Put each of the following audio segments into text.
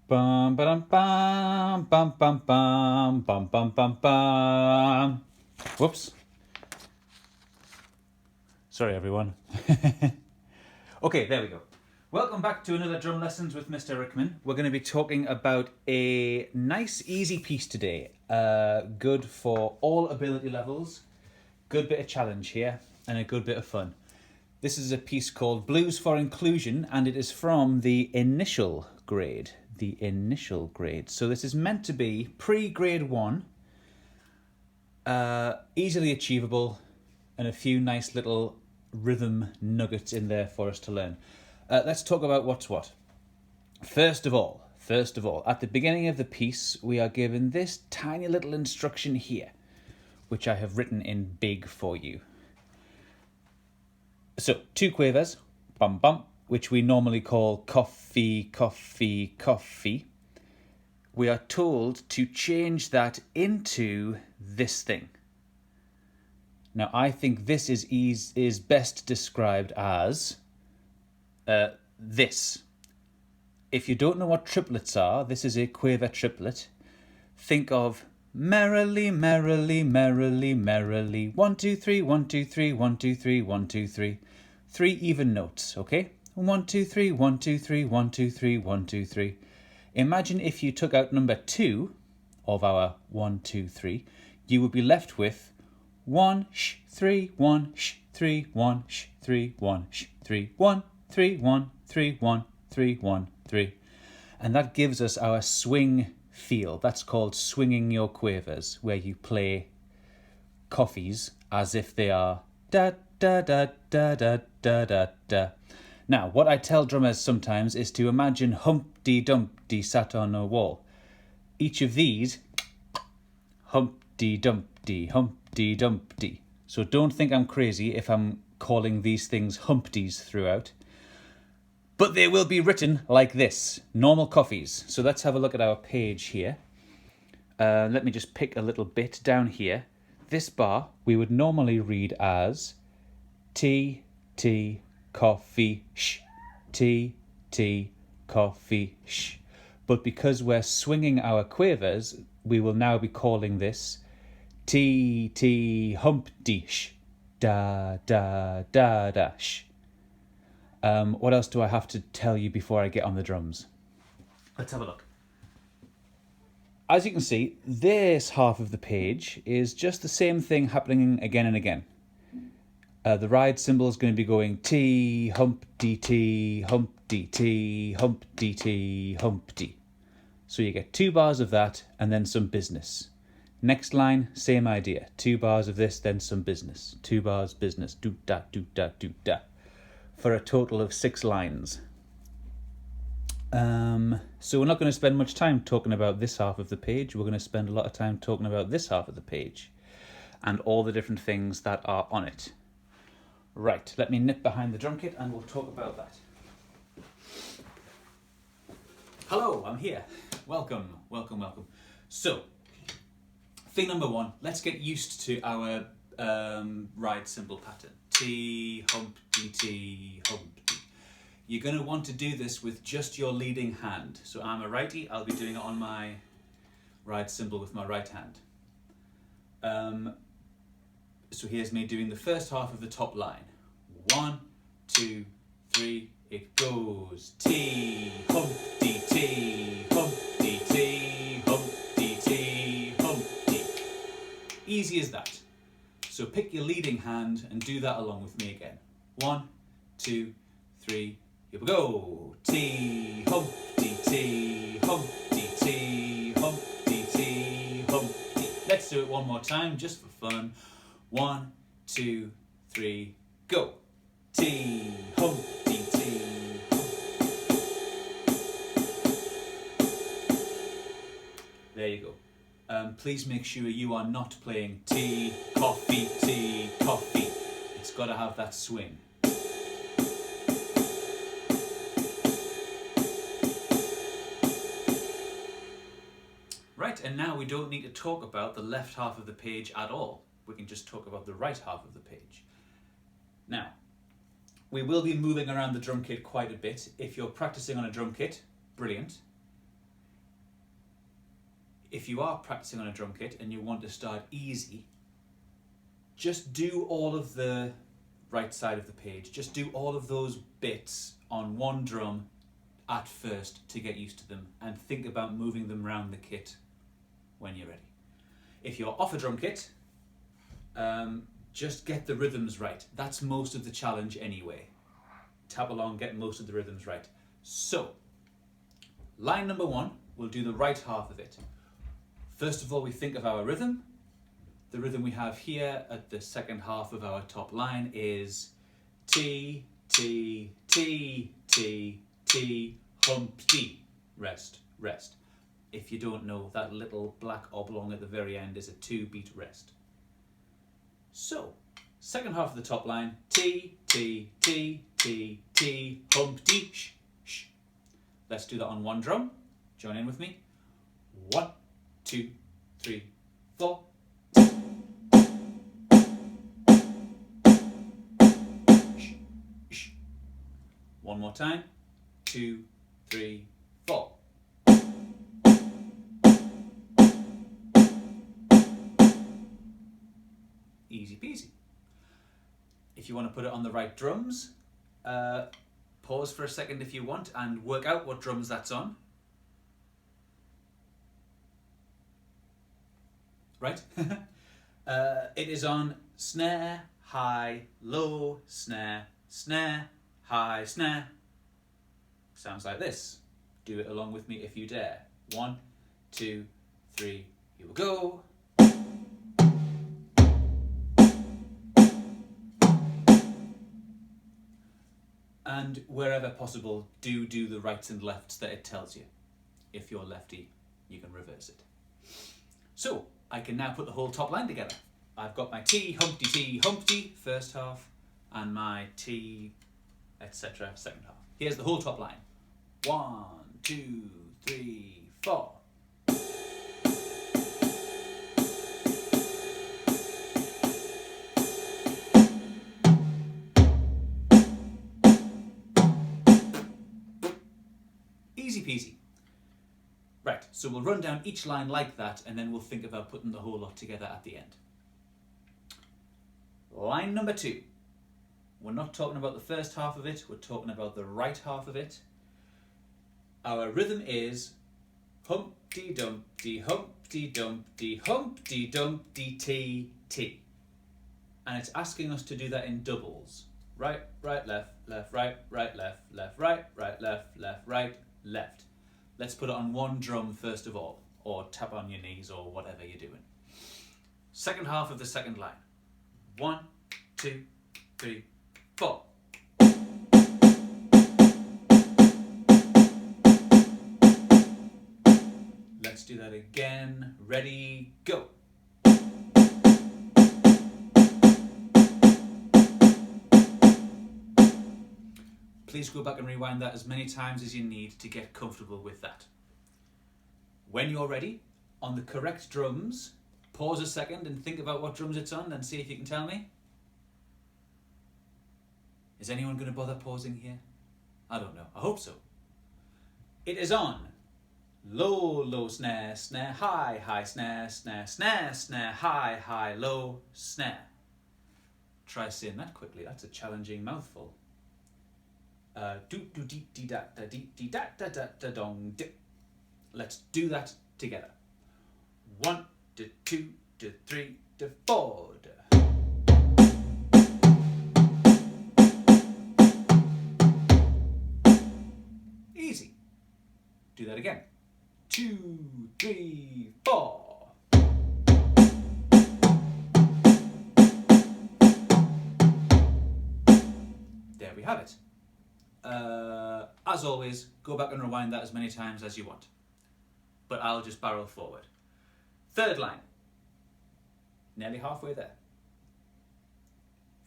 Bum ba bum bum bum bum bum bum bum bum. Whoops. Sorry, everyone. Okay, there we go. Welcome back to another Drum Lessons with Mr. Rickman. We're going to be talking about a nice, easy piece today. Good for all ability levels. Good bit of challenge here and a good bit of fun. This is a piece called Blues for Inclusion, and it is from the initial grade. The initial grade. So this is meant to be pre-grade 1, easily achievable, and a few nice little rhythm nuggets in there for us to learn. Let's talk about what's what. First of all, at the beginning of the piece, we are given this tiny little instruction here, which I have written in big for you. So, 2 quavers, bum bum, which we normally call coffee, coffee, coffee. We are told to change that into this thing. Now, I think this is best described as this. If you don't know what triplets are, this is a quaver triplet. Think of merrily, merrily, merrily, merrily. 1, 2, 3, 1, 2, 3, 1, 2, 3, 1, 2, 3. 3 even notes, okay? 1, 2, 3, 1, 2, 3, 1, 2, 3, 1, 2, 3. Imagine if you took out number 2 of our 1, 2, 3, you would be left with 1 sh 3 1 sh 3 1 sh 3 1 sh 3 1 3 1 3 1 3 1 3, and that gives us our swing feel. That's called swinging your quavers, where you play coffees as if they are da da da da da da da da. Now, what I tell drummers sometimes is to imagine Humpty Dumpty sat on a wall. Each of these, Humpty Dumpty, Humpty Dumpty. So don't think I'm crazy if I'm calling these things Humpties throughout. But they will be written like this, normal coffees. So let's have a look at our page here. Let me just pick a little bit down here. This bar we would normally read as tea, tea, coffee, sh. Tea, tea, coffee, sh. But because we're swinging our quavers, we will now be calling this tea, tea, humpty, sh. Da, da, da, da, sh. What else do I have to tell you before I get on the drums? Let's have a look. As you can see, this half of the page is just the same thing happening again and again. The ride cymbal is going to be going T, humpty, T, humpty, T, humpty, T, humpty. So you get 2 bars of that and then some business. Next line, same idea. 2 bars of this, then some business. 2 bars, business, do-da, do-da, do-da. For a total of 6 lines. So we're not going to spend much time talking about this half of the page. We're going to spend a lot of time talking about this half of the page and all the different things that are on it. Right, let me nip behind the drum kit and we'll talk about that. Hello, I'm here. Welcome, welcome, welcome. So, thing number 1, let's get used to our ride cymbal pattern. T, humpty, T, humpty. You're going to want to do this with just your leading hand. So I'm a righty, I'll be doing it on my ride cymbal with my right hand. So here's me doing the first half of the top line. 1, 2, 3, it goes. T, humpty, T, humpty, T, humpty, T, humpty. Easy as that. So pick your leading hand and do that along with me again. 1, 2, 3, here we go. T, humpty, T, humpty, T, humpty, T, humpty. Let's do it one more time, just for fun. 1, 2, 3, go. T, humpty, T, humpty. There you go. Please make sure you are not playing tea, coffee, coffee. It's got to have that swing. Right, and now we don't need to talk about the left half of the page at all. We can just talk about the right half of the page. Now, we will be moving around the drum kit quite a bit. If you're practicing on a drum kit, brilliant. if you are practicing on a drum kit and you want to start easy, just do all of the right side of the page. Just do all of those bits on one drum at first to get used to them, and think about moving them around the kit when you're ready. If you're off a drum kit, just get the rhythms right. That's most of the challenge anyway. Tap along, get most of the rhythms right. So, line number 1, we'll do the right half of it. First of all, we think of our rhythm. The rhythm we have here at the second half of our top line is T, T, T, T, T, humpty, rest, rest. If you don't know, that little black oblong at the very end is a 2-beat rest. So, second half of the top line, T, T, T, T, T, humpty, sh, sh. Let's do that on one drum. Join in with me. 1, 2, 3, 4. One more time. 2, 3, 4. Easy peasy. If you want to put it on the right drums, pause for a second if you want and work out what drums that's on. Right? It is on snare, high, low, snare, snare, high, snare. Sounds like this. Do it along with me if you dare. 1, 2, 3, here we go. And wherever possible, do the rights and lefts that it tells you. If you're lefty, you can reverse it. So, I can now put the whole top line together. I've got my T, humpty, first half, and my T, etc., second half. Here's the whole top line. 1, 2, 3, 4. Easy peasy. Right, so we'll run down each line like that, and then we'll think about putting the whole lot together at the end. Line number 2. We're not talking about the first half of it, we're talking about the right half of it. Our rhythm is Humpty Dumpty, Humpty Dumpty, Humpty Dumpty, T, T. And it's asking us to do that in doubles. Right, right, left, left, right, right, left, left, right, right, left, left, right, left. Let's put it on one drum first of all, or tap on your knees or whatever you're doing. Second half of the second line. 1, 2, 3, 4. Let's do that again. Ready, go. Please go back and rewind that as many times as you need to get comfortable with that. When you're ready, on the correct drums, pause a second and think about what drums it's on and see if you can tell me. Is anyone going to bother pausing here? I don't know. I hope so. It is on low, low, snare, snare, high, high, snare, snare, snare, snare, high, high, low, snare. Try saying that quickly. That's a challenging mouthful. Do do dee dee da da dee dee da da da da dong dip. Let's do that together. 1, 2, 3, 4. Easy. Do that again. 2, 3, 4. There we have it. As always, go back and rewind that as many times as you want. But I'll just barrel forward. Third line. Nearly halfway there.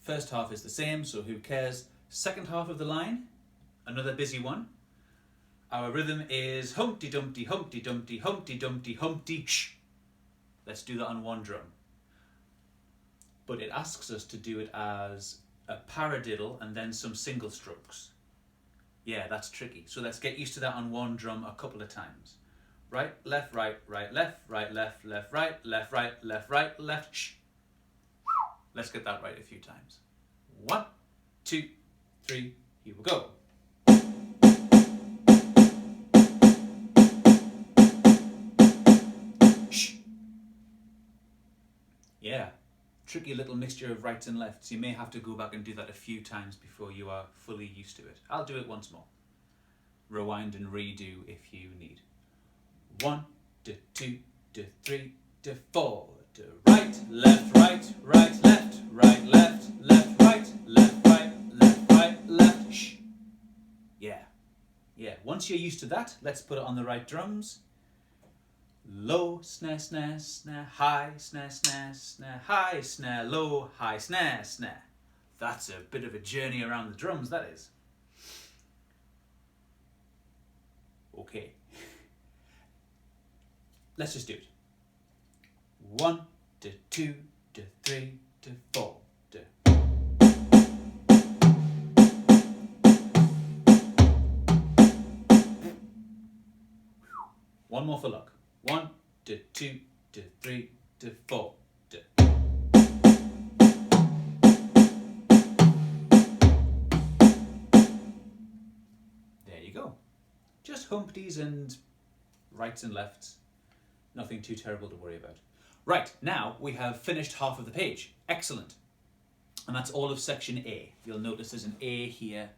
First half is the same, so who cares? Second half of the line, another busy one. Our rhythm is Humpty Dumpty, Humpty Dumpty, Humpty Dumpty, Humpty Shh. Let's do that on one drum. But it asks us to do it as a paradiddle and then some single strokes. Yeah, that's tricky. So let's get used to that on one drum a couple of times. right, left, right, right, left, right, left, left, right, left, right, left, right, left, shh. Let's get that right a few times. 1, 2, 3, here we go. Shh. Yeah, tricky little mixture of rights and lefts. You may have to go back and do that a few times before you are fully used to it. I'll do it once more. Rewind and redo if you need. 1, 2, 3, 4. Right, left, right, right, left, right, left, left, right, left, right, left, right, left. Shh. Yeah. Once you're used to that, let's put it on the right drums. Low, snare, snare, snare, high, snare, snare, snare, high, snare, low, high, snare, snare. That's a bit of a journey around the drums, that is. Okay. Let's just do it. 1, 2, 3, 4. One more for luck. 1, 2, 3, 4. There you go. Just humpties and rights and lefts. Nothing too terrible to worry about. Right, now we have finished half of the page. Excellent. And that's all of section A. You'll notice there's an A here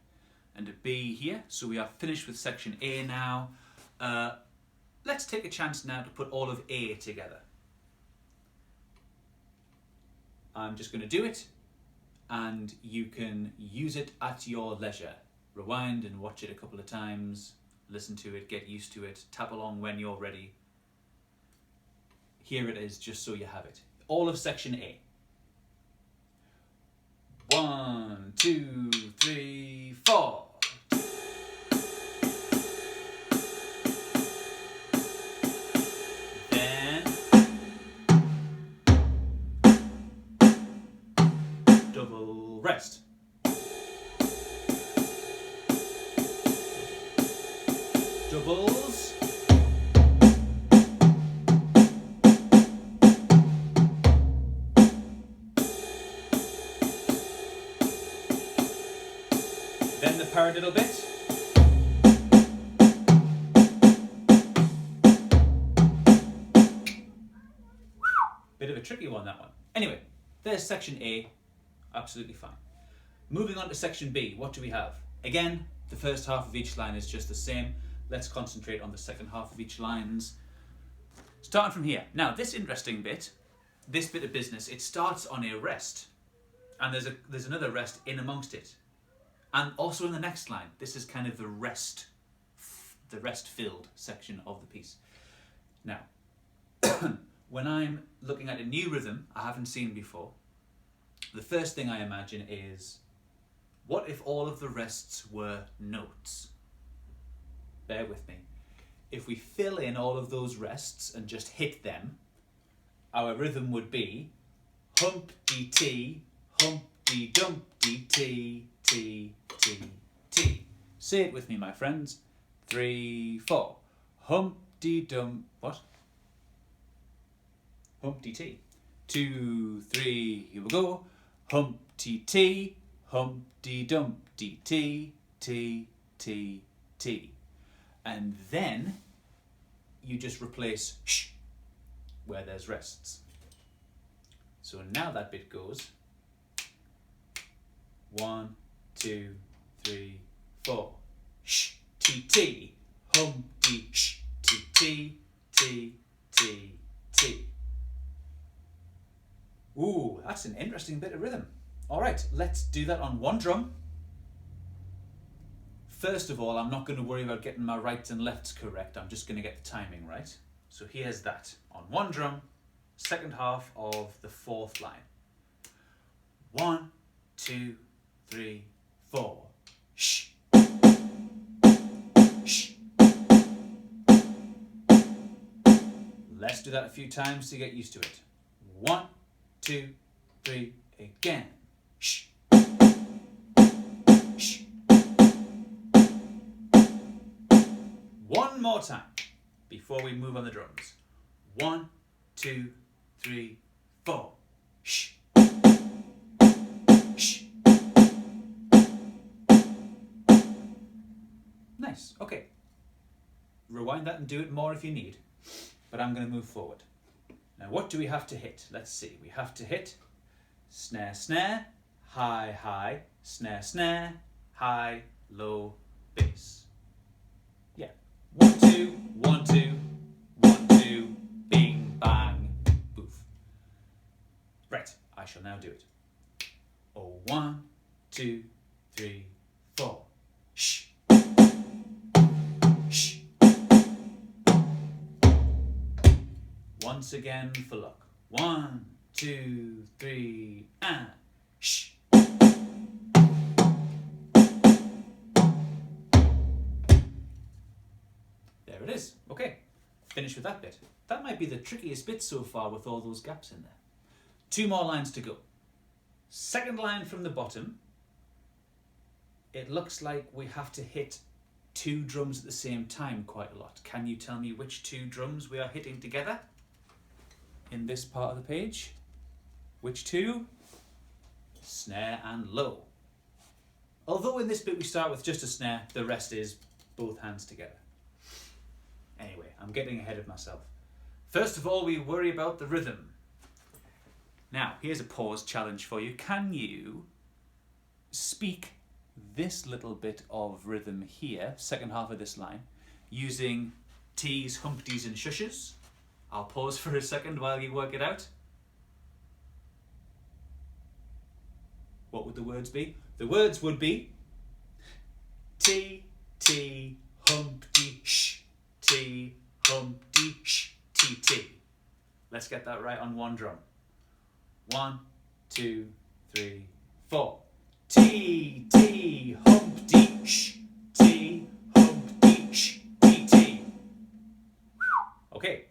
and a B here. So we are finished with section A now. Let's take a chance now to put all of A together. I'm just going to do it, and you can use it at your leisure. Rewind and watch it a couple of times, listen to it, get used to it, tap along when you're ready. Here it is, just so you have it. All of section A. 1, 2, 3, 4. Double rest. Doubles. Then the paradiddle bit. Bit of a tricky one, that one. Anyway, there's section A. Absolutely fine. Moving on to section B, what do we have? Again, the first half of each line is just the same. Let's concentrate on the second half of each lines. Starting from here. Now, this interesting bit, this bit of business, it starts on a rest. And there's another rest in amongst it. And also in the next line. This is kind of the rest-filled section of the piece. Now, when I'm looking at a new rhythm I haven't seen before, the first thing I imagine is, what if all of the rests were notes? Bear with me. If we fill in all of those rests and just hit them, our rhythm would be hump-dee-tee, hump-dee-dump-dee-tee, tee, tee, tee. Say it with me, my friends. 3, 4. Hump-dee-dump... What? Hump-dee-tee. 2, 3, here we go. Hump-dee-tee, hump-dee-dump-dee-tee, tee, tee, tee. And then you just replace sh where there's rests. So now that bit goes 1, 2, 3, 4. Sh, tee, tee, hum, dee, sh, tee, tee, tee, tee, tee. Ooh, that's an interesting bit of rhythm. All right, let's do that on one drum. First of all, I'm not going to worry about getting my rights and lefts correct. I'm just going to get the timing right. So here's that on one drum, second half of the fourth line. 1, 2, 3, 4. Shh. Shh. Let's do that a few times to get used to it. 1, 2, 3, again. Shh. Shh. One more time. before we move on the drums. 1, 2, 3, 4. Shh. Shh. Nice. Okay. Rewind that and do it more if you need. But I'm going to move forward. Now, what do we have to hit? Let's see. We have to hit snare, snare, high, high, snare, snare, high, low, bass. Yeah. 1, 2, 1, 2, 1, 2, bing, bang, boof. Right. I shall now do it. Oh, 1, 2, 3, 4. Shh. Shh. Once again for luck. 1, 2, 3, and shh. There it is. Okay, finish with that bit. That might be the trickiest bit so far with all those gaps in there. 2 more lines to go. Second line from the bottom. It looks like we have to hit 2 drums at the same time quite a lot. Can you tell me which 2 drums we are hitting together in this part of the page? Which 2? Snare and low. Although in this bit we start with just a snare, the rest is both hands together. Anyway, I'm getting ahead of myself. First of all, we worry about the rhythm. Now, here's a pause challenge for you. Can you speak this little bit of rhythm here, second half of this line, using T's, humpties and shushes? I'll pause for a second while you work it out. What would the words be? The words would be T, T, humpty, sh, T, humpty, sh, T, T. Let's get that right on one drum. 1, 2, 3, 4. T, T, humpty, sh, T, humpty, sh, T, T. Okay,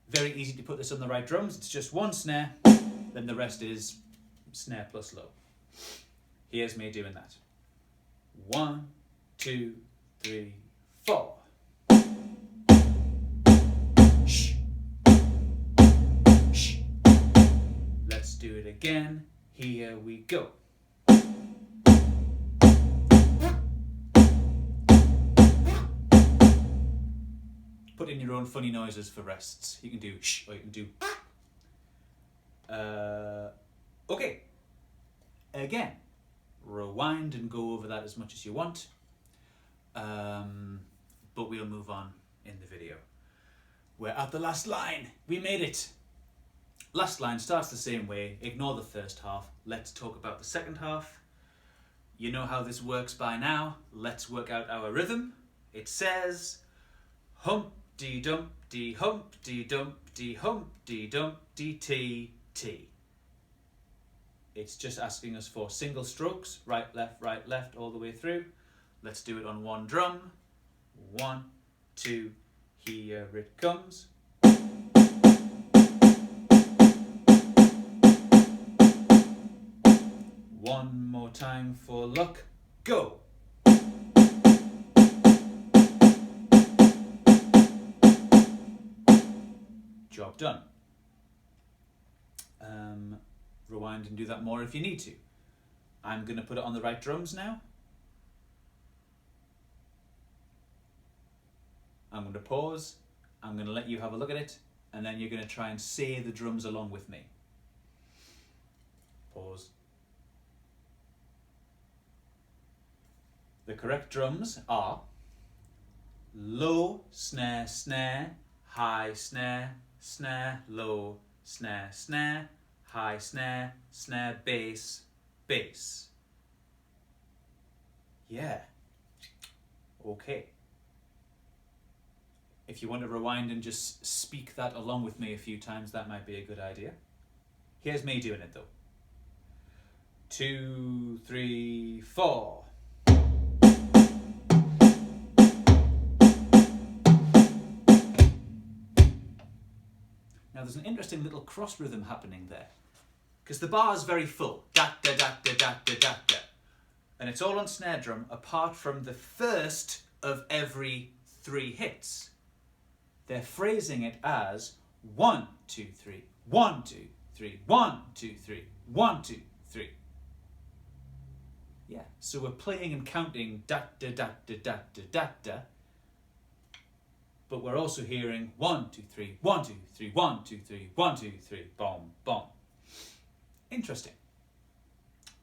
very easy to put this on the right drums. It's just 1 snare, then the rest is snare plus low. Here's me doing that. 1, 2, 3, 4. Shh. Shh. Let's do it again. Here we go. Put in your own funny noises for rests. You can do shh or you can do. Okay. Again, rewind and go over that as much as you want. But we'll move on in the video. We're at the last line. We made it. Last line starts the same way. Ignore the first half. Let's talk about the second half. You know how this works by now. Let's work out our rhythm. It says Humpty Dumpty Humpty Dumpty Humpty Dumpty T T. It's just asking us for single strokes, right, left, all the way through. Let's do it on one drum. 1, 2, here it comes. One more time for luck. Go! Job done. Rewind and do that more if you need to. I'm going to put it on the right drums now. I'm going to pause. I'm going to let you have a look at it, and then you're going to try and say the drums along with me. Pause. The correct drums are low, snare, snare, high, snare, snare, low, snare, snare, high, snare, snare, bass, bass. Yeah. Okay. If you want to rewind and just speak that along with me a few times, that might be a good idea. Here's me doing it though. 2, 3, 4. Now there's an interesting little cross rhythm happening there, because the bar is very full, da da da da da da da da, and it's all on snare drum apart from the first of every 3 hits. they're phrasing it as 1, 2, 3, 1, 2, 3, 1, 2, 3, 1, 2, 3. Yeah, so we're playing and counting da da da da da da da da, but we're also hearing 1, 2, 3, 1, 2, 3, 1, 2, 3, 1, 2, 3, boom, boom. Interesting.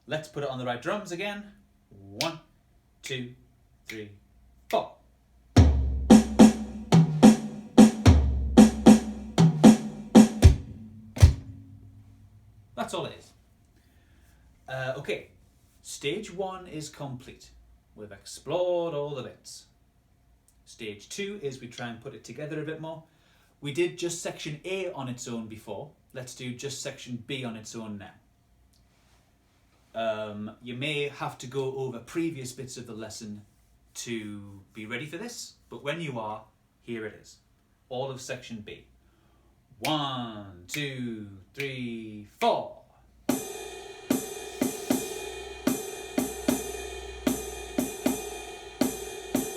Let's put it on the right drums again. 1, 2, 3, 4. That's all it is. Okay, stage 1 is complete. We've explored all the bits. Stage 2 is we try and put it together a bit more. We did just section A on its own before. Let's do just section B on its own now. You may have to go over previous bits of the lesson to be ready for this, but when you are, here it is. All of section B. 1, 2, 3, 4.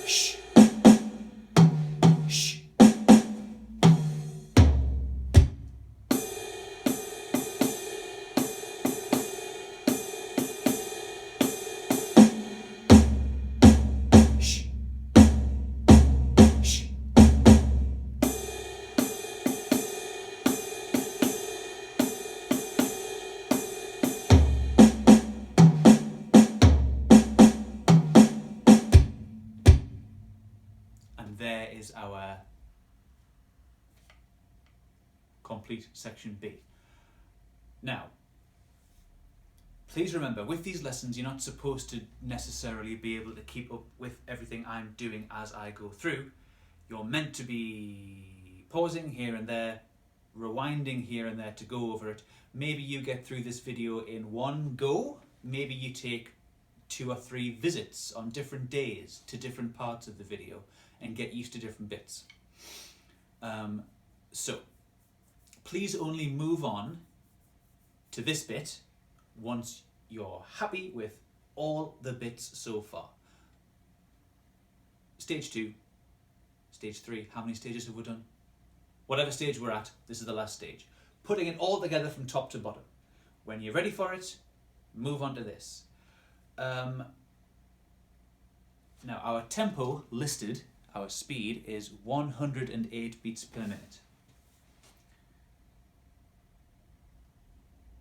Shh. Shh. Shh. Shh. And there is our complete section B. Now, please remember, with these lessons, you're not supposed to necessarily be able to keep up with everything I'm doing as I go through. You're meant to be pausing here and there, rewinding here and there to go over it. Maybe you get through this video in one go. Maybe you take 2 or 3 visits on different days to different parts of the video and get used to different bits. So, please only move on to this bit once you're happy with all the bits so far. Stage 2, stage 3, how many stages have we done? Whatever stage we're at, this is the last stage. Putting it all together from top to bottom. When you're ready for it, move on to this. Now our tempo listed, our speed, is 108 beats per minute.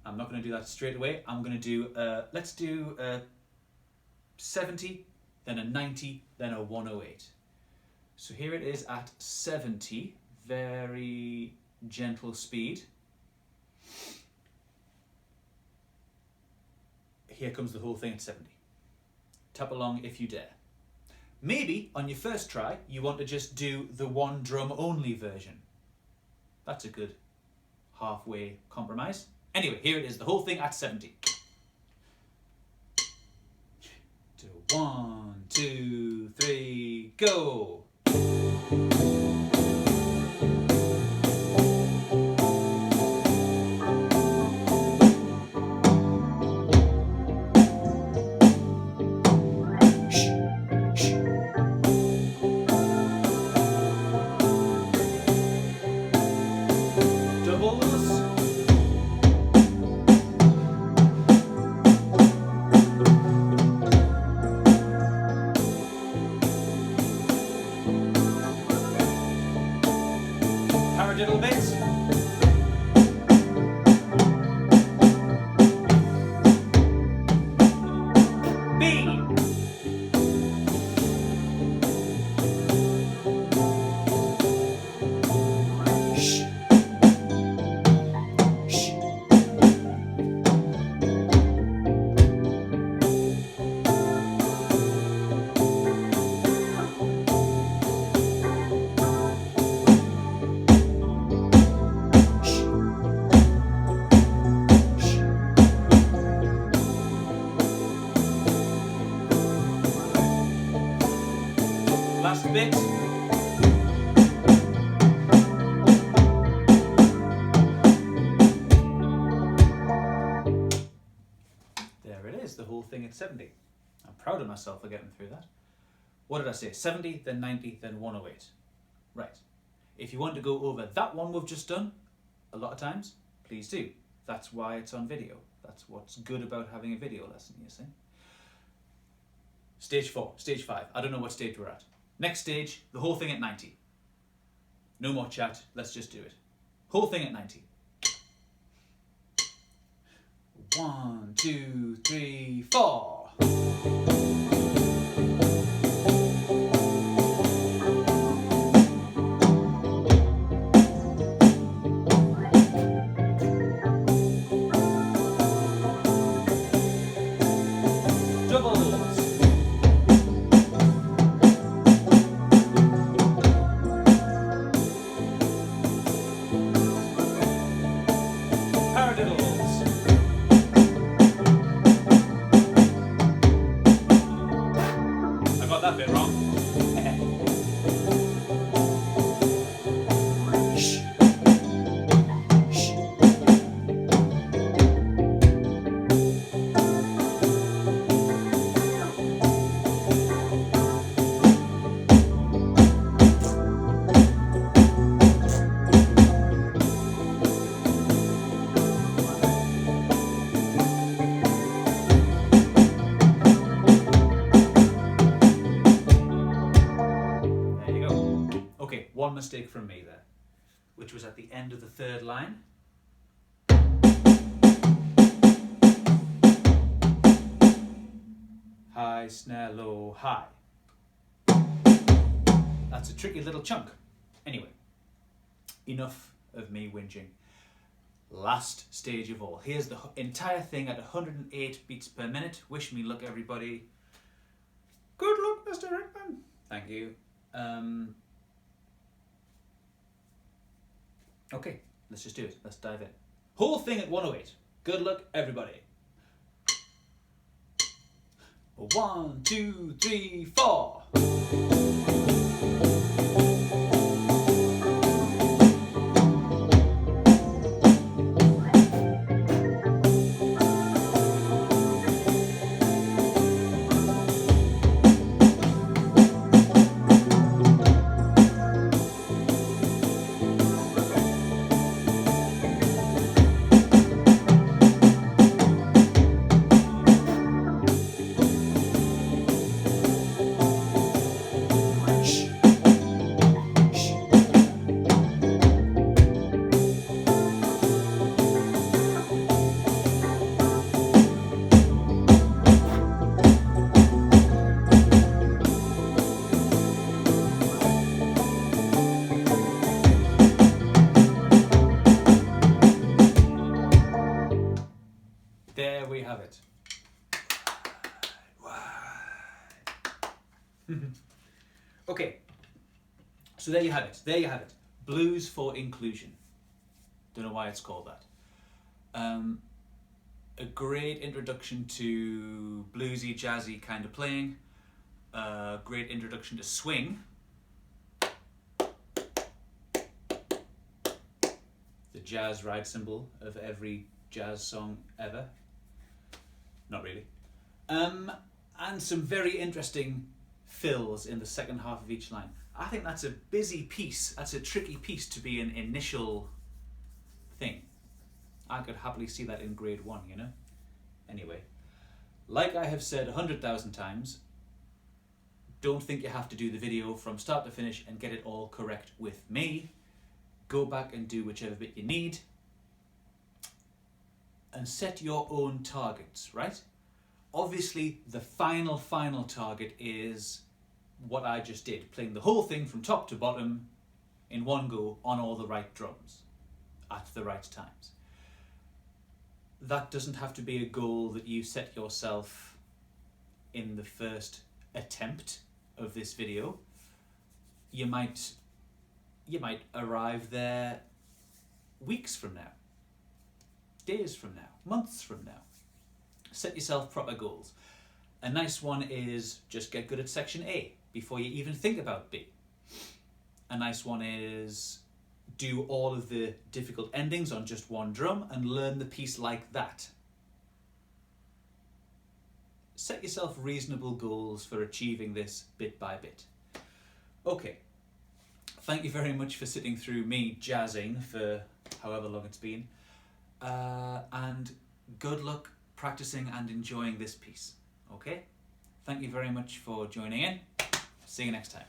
I'm not going to do that straight away. I'm going to do, let's do 70, then a 90, then a 108. So here it is at 70, very gentle speed. Here comes the whole thing at 70. Tap along if you dare. Maybe on your first try, you want to just do the one drum only version. That's a good halfway compromise. Anyway, here it is, the whole thing at 70. 1, 2, 3, go! Paradiddle bits. B. Shh. Shh. Last bit. There it is, the whole thing at 70. I'm proud of myself for getting through that. What did I say? 70, then 90, then 108. Right. If you want to go over that one we've just done, a lot of times, please do. That's why it's on video. That's what's good about having a video lesson, you see. Stage 4, stage 5. I don't know what stage we're at. Next stage, the whole thing at 90. No more chat, let's just do it. Whole thing at 90. 1, 2, 3, 4. One mistake from me there, which was at the end of the third line. High, snare, low, high. That's a tricky little chunk. Anyway, enough of me whinging. Last stage of all. Here's the entire thing at 108 beats per minute. Wish me luck, everybody. Good luck, Mr. Rickman. Thank you. Okay, let's just do it. Let's dive in. Whole thing at 108. Good luck, everybody. 1, 2, 3, 4. There we have it. Okay, so there you have it. There you have it. Blues for inclusion. Don't know why it's called that. A great introduction to bluesy, jazzy kind of playing. A great introduction to swing. The jazz ride cymbal of every jazz song ever. Not really. And some very interesting fills in the second half of each line. I think that's a busy piece. That's a tricky piece to be an initial thing. I could happily see that in grade 1, you know? Anyway, like I have said 100,000 times, don't think you have to do the video from start to finish and get it all correct with me. Go back and do whichever bit you need. And set your own targets, right? Obviously, the final target is what I just did, playing the whole thing from top to bottom in one go on all the right drums at the right times. That doesn't have to be a goal that you set yourself in the first attempt of this video. You might arrive there weeks from now, days from now, months from now. Set yourself proper goals. A nice one is just get good at section A before you even think about B. A nice one is do all of the difficult endings on just one drum and learn the piece like that. Set yourself reasonable goals for achieving this bit by bit. Okay, Thank you very much for sitting through me jazzing for however long it's been. And good luck practicing and enjoying this piece. Okay? Thank you very much for joining in. See you next time.